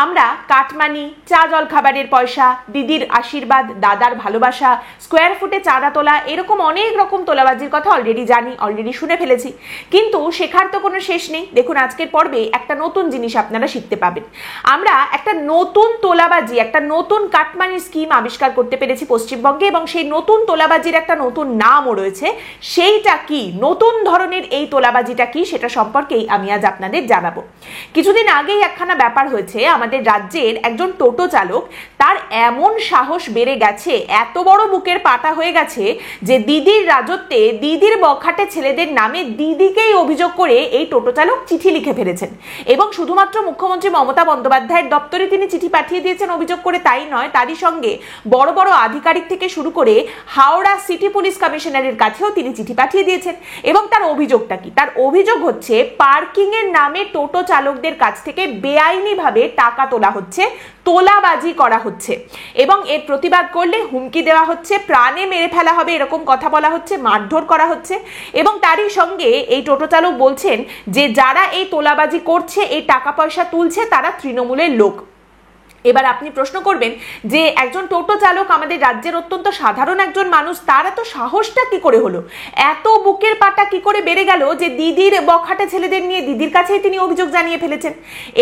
আমরা কাটমানি, চা জল খাবারের পয়সা, দিদির আশীর্বাদ, দাদার ভালোবাসা, স্কোয়ার ফুটে চাঁদা তোলা, এরকম অনেক রকম তোলাবাজির কথা অলরেডি জানি, অলরেডি শুনে ফেলেছি। কিন্তু শেখার তো কোনো শেষ নেই। দেখুন, আজকের পর্বে একটা নতুন জিনিস আপনারা শিখতে পাবেন। আমরা একটা নতুন তোলাবাজি, একটা নতুন কাটমানি স্কিম আবিষ্কার করতে পেরেছি পশ্চিমবঙ্গে, এবং সেই নতুন তোলাবাজির একটা নতুন নামও রয়েছে। সেইটা কি, নতুন ধরনের এই তোলাবাজিটা কি, সেটা সম্পর্কেই আমি আজ আপনাদের জানাবো। কিছুদিন আগেই একখানা ব্যাপার হয়েছে, আমাদের রাজ্যের একজন টোটো চালক, তার এমন সাহস বেড়ে গেছে, এত বড় বুকের পাটা হয়ে গেছে যে দিদির রাজত্বে, দিদির বখাটে ছেলেদের নামে দিদিকেই অভিযোগ করে এই টোটো চালক চিঠি লিখে ফেলেছেন। এবং শুধুমাত্র মুখ্যমন্ত্রী মমতা বন্দ্যোপাধ্যায়ের দপ্তরে তিনি চিঠি পাঠিয়ে দিয়েছেন অভিযোগ করে, তাই নয়, তারই সঙ্গে বড় বড় আধিকারিক থেকে শুরু করে হাওড়া সিটি পুলিশ কমিশনারের কাছেও তিনি চিঠি পাঠিয়ে দিয়েছেন। এবং তার অভিযোগটা কি? তার অভিযোগ হচ্ছে পার্কিং এর নামে টোটো চালকদের কাছ থেকে বেআইনিভাবে টাকা তোলা হচ্ছে, তোলাবাজি করা হচ্ছে, এবং এর প্রতিবাদ করলে হুমকি দেওয়া হচ্ছে, প্রাণে মেরে ফেলা হবে এরকম কথা বলা হচ্ছে, মারধর করা হচ্ছে। এবং তারই সঙ্গে এই টোটো চালক বলছেন যে যারা এই তোলাবাজি করছে, এই টাকা পয়সা তুলছে, তারা তৃণমূলের লোক। এবার আপনি প্রশ্ন করবেন যে একজন টোটো চালক, আমাদের রাজ্যের অত্যন্ত সাধারণ একজন মানুষ, তার এত সাহসটা কি করে হলো, এত বুকের পাটা কি করে বেড়ে গেল যে দিদির বখাটে ছেলেদের নিয়ে দিদির কাছেই তিনি অভিযোগ জানিয়ে ফেলেছেন?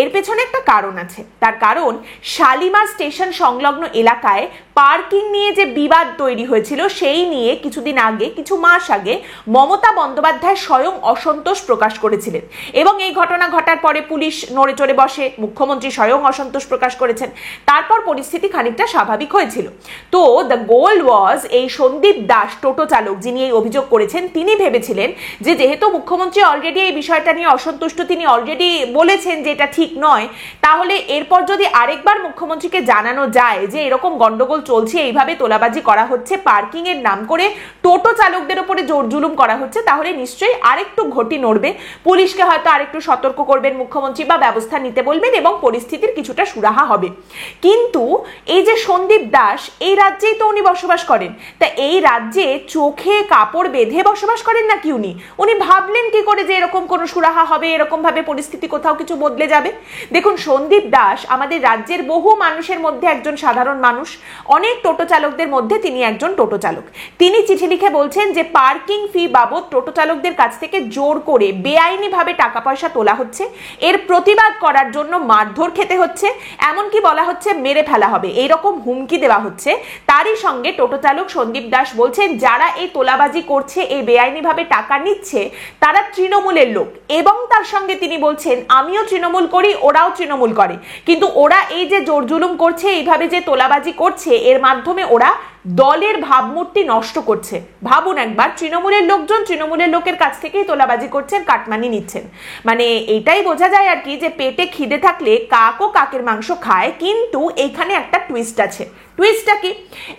এর পেছনে একটা কারণ আছে। তার কারণ, শালিমার স্টেশন সংলগ্ন এলাকায় পার্কিং নিয়ে যে বিবাদ তৈরি হয়েছিল, সেই নিয়ে কিছুদিন আগে, কিছু মাস আগে মমতা বন্দ্যোপাধ্যায় স্বয়ং অসন্তোষ প্রকাশ করেছিলেন। এবং এই ঘটনা ঘটার পরে পুলিশ নড়ে চড়ে বসে, মুখ্যমন্ত্রী স্বয়ং অসন্তোষ প্রকাশ করেছেন। তারপর পরিস্থিতি খানিকটা স্বাভাবিক হয়েছিল। তো দ্য গোল ওয়াজ, এই সন্দীপ দাস টোটো চালক যিনি এই অভিযোগ করেছেন, তিনি ভেবেছিলেন যে যেহেতু মুখ্যমন্ত্রী অলরেডি এই বিষয়টা নিয়ে অসন্তুষ্ট, তিনি অলরেডি বলেছেন যে এটা ঠিক নয়, তাহলে এরপর যদি আরেকবার মুখ্যমন্ত্রীকে জানানো যায় যে এরকম গন্ডগোল চলছে, এইভাবে তোলাবাজি করা হচ্ছে, পার্কিং এর নাম করে টোটো চালকদের উপরে জোর জুলুম করা হচ্ছে, তাহলে নিশ্চয়ই আরেকটু ঘটি নড়বে, পুলিশকে হয়তো আরেকটু সতর্ক করবেন মুখ্যমন্ত্রী বা ব্যবস্থা নিতে বলবেন, এবং পরিস্থিতির কিছুটা সুরাহা হবে। কিন্তু এই যে সন্দীপ দাস, এই রাজ্যেই তো উনি বসবাস করেন, তা এই রাজ্যে চোখে কাপড় বেঁধে বসবাস করেন নাকি উনি ভাবলেন কি করে যে এরকম কোনো সুরাহা হবে, এরকম ভাবে পরিস্থিতি কোথাও কিছু বদলে যাবে? দেখুন, সন্দীপ দাস আমাদের রাজ্যের বহু মানুষের মধ্যে একজন সাধারণ মানুষ, অনেক টোটো চালকদের মধ্যে তিনি একজন টোটো চালক। তিনি চিঠি লিখে বলছেন যে পার্কিং ফি বাবদ টোটো চালকদের কাছ থেকে জোর করে বেআইনিভাবে টাকা পয়সা তোলা হচ্ছে, এর প্রতিবাদ করার জন্য মারধর খেতে হচ্ছে, এমনকি বলা হচ্ছে মেরে ফেলা হবে, এইরকম হুমকি দেওয়া হচ্ছে। তারই সঙ্গে টোটো চালক সন্দীপ দাস বলছেন যারা এই তোলাবাজি করছে, এই বেআইনিভাবে টাকা নিচ্ছে, তারা তৃণমূলের লোক। এবং তার সঙ্গে তিনি বলছেন আমিও তৃণমূল করি, ওরাও তৃণমূল করে, কিন্তু ওরা এই যে জোর জুলুম করছে, এইভাবে যে তোলাবাজি করছে, এর মাধ্যমে ওরা দলের ভাবমূর্তি নষ্ট করছে। ভাবুন একবার, তৃণমূলের লোকজন তৃণমূলের লোকের কাছ থেকেই তোলাবাজি করছেন, কাটমানি নিচ্ছেন। মানে এইটাই বোঝা যায় আর কি, যে পেটে খিদে থাকলে কাকও কাকের মাংস খায়। কিন্তু এইখানে একটা টুইস্ট আছে। টুইস্টটা কি?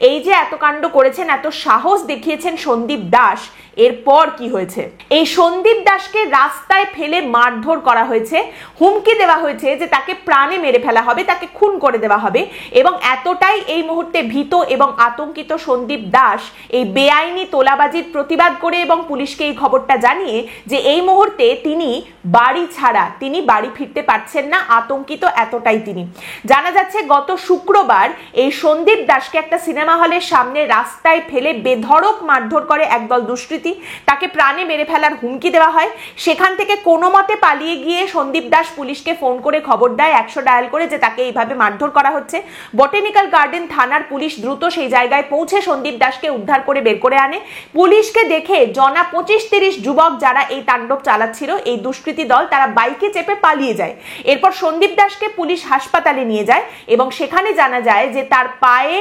এই যে এত কাণ্ড করেছেন, এত সাহস দেখিয়েছেন সন্দীপ দাস, এরপর কি হয়েছে? এই সন্দীপ দাসকে রাস্তায় ফেলে মারধর করা হয়েছে, হুমকি দেওয়া হয়েছে যে তাকে প্রাণে মেরে ফেলা হবে, তাকে খুন করে দেওয়া হবে। এবং এতটাই এই মুহূর্তে ভীত এবং আতঙ্কিত সন্দীপ দাস এই বেআইনি তোলাবাজির প্রতিবাদ করে এবং পুলিশকে এই খবরটা জানিয়ে যে এই মুহূর্তে তিনি বাড়ি ছাড়া, তিনি বাড়ি ফিরতে পারছেন না, আতঙ্কিত এতটাই তিনি। জানা যাচ্ছে গত শুক্রবার এই সন্দীপ দাসকে একটা সিনেমা হলের সামনে রাস্তায় ফেলে বেধড়ক মারধর করে একদল দুষ্কৃতী, তাকে প্রাণে মেরে ফেলার হুমকি দেওয়া হয়। সেখান থেকে কোনো মতে পালিয়ে গিয়ে সন্দীপ দাস পুলিশকে ফোন করে খবর দেয়, 100 ডায়াল করে, যে তাকে এইভাবে মারধর করা হচ্ছে। বটানিক্যাল গার্ডেন থানার পুলিশ দ্রুত সেই জায়গায় পৌঁছে সন্দীপ দাসকে উদ্ধার করে বের করে আনে। পুলিশকে দেখে জনা 25-30 যুবক যারা এই তাণ্ডব চালাচ্ছিল, এই দুষ্কৃতী দল, তারা বাইকে চেপে পালিয়ে যায়। এরপর সন্দীপ দাসকে পুলিশ হাসপাতালে নিয়ে যায় এবং সেখানে জানা যায় যে তার পায়ে,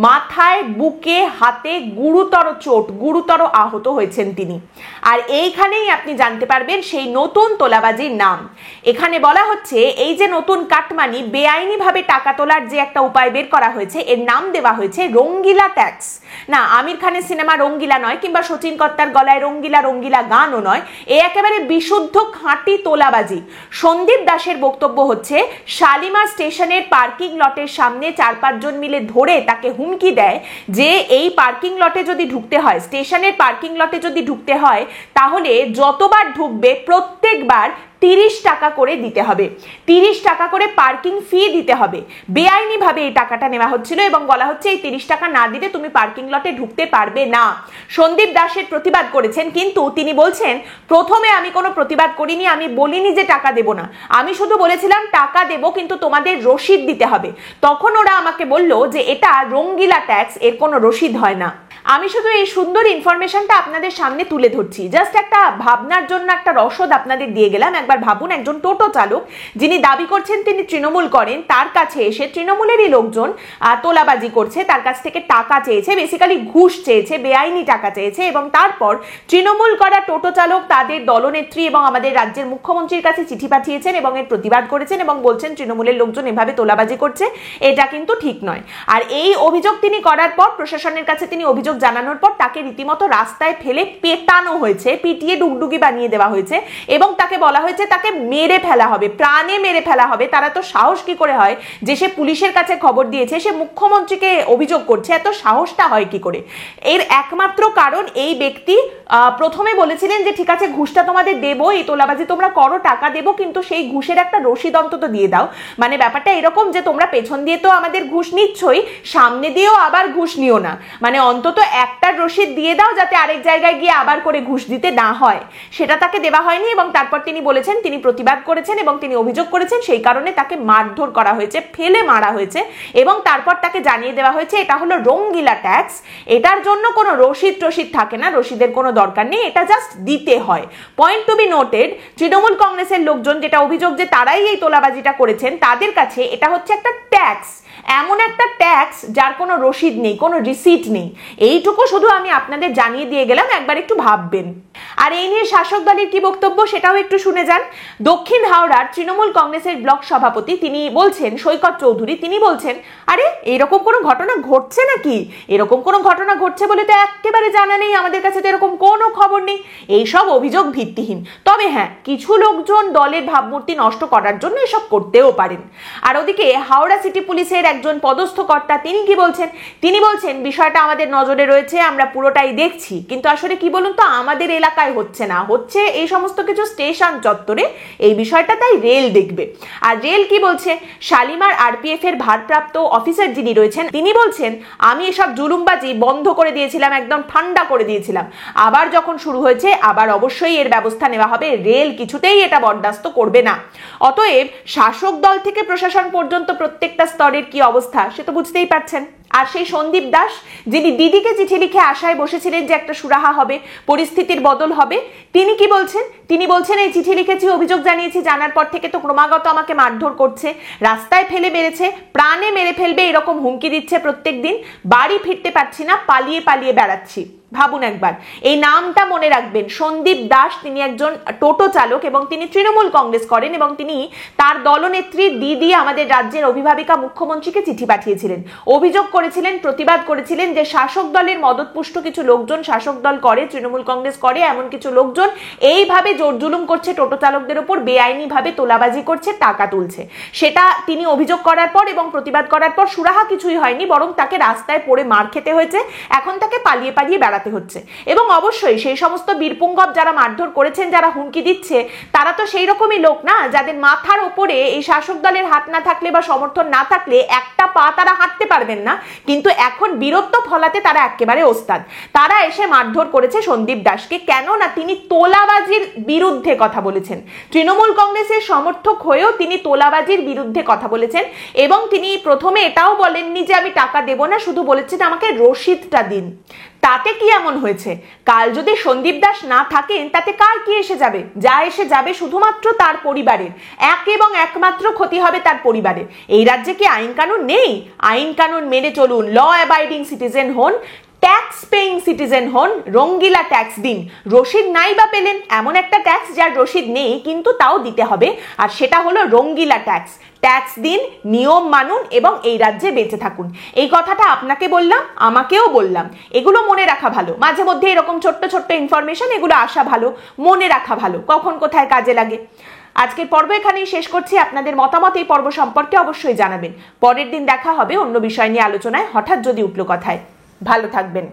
মাথায়, বুকে, হাতে গুরুতর চোট, গুরুতর আহত হয়েছেন তিনি। আর এইখানেই আপনি জানতে পারবেন সেই নতুন তোলাবাজির নাম। এখানে বলা হচ্ছে এই যে নতুন কাটমানি, বেআইনিভাবে টাকা তোলার যে একটা উপায় বের করা হয়েছে, এর নাম দেওয়া হয়েছে রঙ্গিলা ট্যাক্স। না, আমির খানের সিনেমা রঙ্গিলা নয়, কিংবা সচিন কর্তার গলায় রঙ্গিলা রঙ্গিলা গানও নয়, এ একেবারে বিশুদ্ধ খাঁটি তোলাবাজি। সন্দীপ দাসের বক্তব্য হচ্ছে শালিমার স্টেশনের পার্কিং লটের সামনে 4-5 জন মিলে ধরে তাকে হুমকি দেয় যে এই পার্কিং লটে যদি ঢুকতে হয়, স্টেশনের পার্কিং লটে যদি ঢুকতে হয়, তাহলে যতবার ঢুকবে প্রত্যেকবার 30 টাকা করে দিতে হবে, 30 টাকা করে পার্কিং ফি দিতে হবে। বেআইনি ভাবে এই টাকাটা নেওয়া হচ্ছিল এবং বলা হচ্ছে এই 30 টাকা না দিলে তুমি পার্কিং লটে ঢুকতে পারবে না। সন্দীপ দাসের প্রতিবাদ করেছেন, কিন্তু তিনি বলছেন প্রথমে আমি কোনো প্রতিবাদ করিনি, আমি বলিনি যে টাকা দেব না, আমি শুধু বলেছিলাম টাকা দেব কিন্তু তোমাদের রসিদ দিতে হবে। তখন ওরা আমাকে বলল যে এটা রঙ্গিলা ট্যাক্স, এর কোনো রসিদ হয় না। আমি শুধু এই সুন্দর ইনফরমেশনটা আপনাদের সামনে তুলে ধরছি, জাস্ট একটা ভাবনার জন্য একটা রসদ আপনাদের দিয়ে গেলাম। একবার ভাবুন, একজন টোটো চালক যিনি দাবি করছেন তিনি তৃণমূল করেন, তার কাছে এসে তৃণমূলেরই লোকজন তোলাবাজি করছে, তার কাছ থেকে টাকা চেয়েছে, বেসিক্যালি ঘুষ চেয়েছে, বেআইনি টাকা চেয়েছে, এবং তারপর তৃণমূল করা টোটো চালক তাদের দলনেত্রী এবং আমাদের রাজ্যের মুখ্যমন্ত্রীর কাছে চিঠি পাঠিয়েছেন এবং এর প্রতিবাদ করেছেন এবং বলছেন তৃণমূলের লোকজন এভাবে তোলাবাজি করছে, এটা কিন্তু ঠিক নয়। আর এই অভিযোগ তিনি করার পর, প্রশাসনের কাছে তিনি অভিযোগ জানানোর পর তাকে রীতিমতো রাস্তায় ফেলে পেটানো হয়েছে, পিটিয়ে ডুগডুগি বানিয়ে দেওয়া হয়েছে এবং তাকে বলা হয়েছে তাকে মেরে ফেলা হবে, প্রাণে মেরে ফেলা হবে। তারা তো সাহস কি করে হয় যে সে পুলিশের কাছে খবর দিয়েছে, সে মুখ্যমন্ত্রীকে অভিযোগ করছে, এত সাহসটা হয় কি করে? এর একমাত্র কারণ এই ব্যক্তি প্রথমে বলেছিলেন যে ঠিক আছে ঘুষটা তোমাদের দেবো, এই তোলাবাজি তোমরা করো, টাকা দেবো, কিন্তু সেই ঘুষের একটা রসিদ অন্তত দিয়ে দাও। মানে ব্যাপারটা এরকম যে তোমরা পেছন দিয়ে তো আমাদের ঘুষ নিচ্ছই, সামনে দিয়েও আবার ঘুষ নিও না, মানে অন্তত একটা রসিদ দিয়ে দাও যাতে আরেক জায়গায় গিয়ে আবার করে ঘুষ দিতে না হয়। সেটা তাকে দেওয়া হয়নি এবং তারপর তিনি বলেছেন তিনি প্রতিবাদ করেছেন এবং তিনি অভিযোগ করেছেন সেই কারণে তাকে মারধর করা হয়েছে, ফেলে মারা হয়েছে এবং তারপর তাকে জানিয়ে দেওয়া হয়েছে এটা হলো রঙ্গিলা ট্যাক্স, এটার জন্য কোনো রসিদ থাকে না, রসিদের কোনো দরকার নেই, এটা জাস্ট দিতে হয়। Point to be noted, Trinamool কংগ্রেসের লোকজন যেটা অভিযোগ যে তারাই এই তোলাবাজিটা করেছেন, তাদের কাছে এটা হচ্ছে একটা ট্যাক্স, এমন একটা ট্যাক্স যার কোনো রসিদ নেই, কোনো রিসিট নেই। এইটুকু শুধু আমি আপনাদের জানিয়ে দিয়ে গেলাম, একবার একটু ভাববেন। আর এই নিয়ে শাসক দলের কি বক্তব্য সেটাও একটু শুনে যান। দক্ষিণ হাওড়ার তৃণমূল কংগ্রেসের ব্লক সভাপতি তিনি বলছেন, সৈকত চৌধুরী, তিনি বলছেন আরে এরকম কোনো ঘটনা ঘটছে নাকি, এরকম কোনো ঘটনা ঘটছে বলে তো একেবারে জানা নেই, আমাদের কাছে তো এরকম কোনো খবর নেই, এইসব অভিযোগ ভিত্তিহীন। তবে হ্যাঁ, কিছু লোকজন দলের ভাবমূর্তি নষ্ট করার জন্য এসব করতেও পারেন। আর ওদিকে হাওড়া সিটি পুলিশের একজন পদস্থ কর্তা তিনি কি বলছেন, তিনি বলছেন বিষয়টা আমাদের নজরে রয়েছে, আমরা পুরোটাই দেখছি, কিন্তু আসলে কি বলুন তো আমাদের এলাকায় হচ্ছে না, হচ্ছে এই সমস্ত কিছু স্টেশন চত্বরে, এই বিষয়টা তাই রেল দেখবে। আর রেল কি বলছে, শালিমার আরপিএফ এর ভারপ্রাপ্ত অফিসার যিনি রয়েছেন তিনি বলছেন আমি এসব জুলুমবাজি বন্ধ করে দিয়েছিলাম, একদম ঠান্ডা করে দিয়েছিলাম, আবার যখন শুরু হয়েছে আবার অবশ্যই এর ব্যবস্থা নেওয়া হবে, রেল কিছুতেই এটা বরদাস্ত করবে না। অতএব শাসক দল থেকে প্রশাসন পর্যন্ত প্রত্যেকটা স্তরের কি অবস্থা সে তো বুঝতেই পারছেন। আর সেই সন্দীপ দাস যিনি দিদিকে চিঠি লিখে আশায় বসেছিলেন যে একটা সুরাহা হবে, পরিস্থিতির বদল হবে, তিনি কি বলছেন, তিনি বলছেন এই চিঠি লিখেছি, অভিযোগ জানিয়েছি, জানার পর থেকে তো ক্রমাগত আমাকে মারধর করছে, রাস্তায় ফেলে মেরেছে, প্রাণে মেরে ফেলবে এরকম হুমকি দিচ্ছে প্রত্যেক দিন, বাড়ি ফিরতে পারছি না, পালিয়ে পালিয়ে বেড়াচ্ছি। ভাবুন একবার, এই নামটা মনে রাখবেন, সন্দীপ দাস, তিনি একজন টোটো চালক এবং তিনি তৃণমূল কংগ্রেস করেন এবং তিনি তার দলনেত্রী দিদি আমাদের রাজ্যের অভিভাবিকা মুখ্যমন্ত্রীকে চিঠি পাঠিয়েছিলেন, অভিযোগ করেছিলেন, প্রতিবাদ করেছিলেন যে শাসক দলের মদতপুষ্ট কিছু লোকজন, শাসক দল করে, তৃণমূল কংগ্রেস করে, এমন কিছু লোকজন এইভাবে জোর জুলুম করছে টোটো চালকদের উপর, বেআইনি ভাবে তোলাবাজি করছে, টাকা তুলছে। সেটা তিনি অভিযোগ করার পর এবং প্রতিবাদ করার পর সুরাহা কিছুই হয়নি, বরং তাকে রাস্তায় পড়ে মার খেতে হয়েছে, এখন তাকে পালিয়ে পালিয়ে বেড়াতে হচ্ছে। এবং অবশ্যই সেই সমস্ত বীরপুঙ্গব যারা মারধর করেছেন, যারা হুমকি দিচ্ছে, তারা তো সেই রকমই লোক না যাদের মাথার উপরে এই শাসক দলের হাত না থাকলে বা সমর্থন না থাকলে একটা পা তারা হাঁটতে পারবেন না, কিন্তু এখন বীরত্ব ফলাতে তারা একেবারে ওস্তাদ। তারা এসে মারধর করেছে সন্দীপ দাসকে, কেন না তিনি তোলাবাজির বিরুদ্ধে কথা বলেছেন, তৃণমূল কংগ্রেসের সমর্থক হয়েও তিনি তোলাবাজির বিরুদ্ধে কথা বলেছেন এবং তিনি প্রথমে এটাও বলেননি যে আমি টাকা দেব না, শুধু বলেছেন আমাকে রসিদটা দিন। তাতে কি এমন হয়েছে, কাল যদি সন্দীপ দাস না থাকেন তাতে কার কি এসে যাবে, যা এসে যাবে শুধুমাত্র তার পরিবারের, এক এবং একমাত্র ক্ষতি হবে তার পরিবারের। এই রাজ্যে কি আইন কানুন নেই? আইন কানুন মেনে চলুন, ল অ্যাবাইডিং সিটিজেন হন, ট্যাক্স পেইং সিটিজেন হন, রঙ্গিলা ট্যাক্স দিন। রসিদ নাই বা পেলেন, এমন একটা ট্যাক্স যার রসিদ নেই কিন্তু তাও দিতে হবে, আর সেটা হলো রঙ্গিলা ট্যাক্স। ট্যাক্স দিন, নিয়ম মানুন এবং এই রাজ্যে বেঁচে থাকুন। এই কথাটা আপনাকে বললাম, আমাকেও বললাম, এগুলো মনে রাখা ভালো, মাঝে মধ্যে এরকম ছোট্ট ছোট্ট ইনফরমেশন এগুলো আসা ভালো, মনে রাখা ভালো, কখন কোথায় কাজে লাগে। আজকের পর্ব এখানেই শেষ করছি। আপনাদের মতামত এই পর্ব সম্পর্কে অবশ্যই জানাবেন। পরের দিন দেখা হবে অন্য বিষয় নিয়ে আলোচনায়, হঠাৎ যদি উঠল কথায়। ভালো থাকবেন।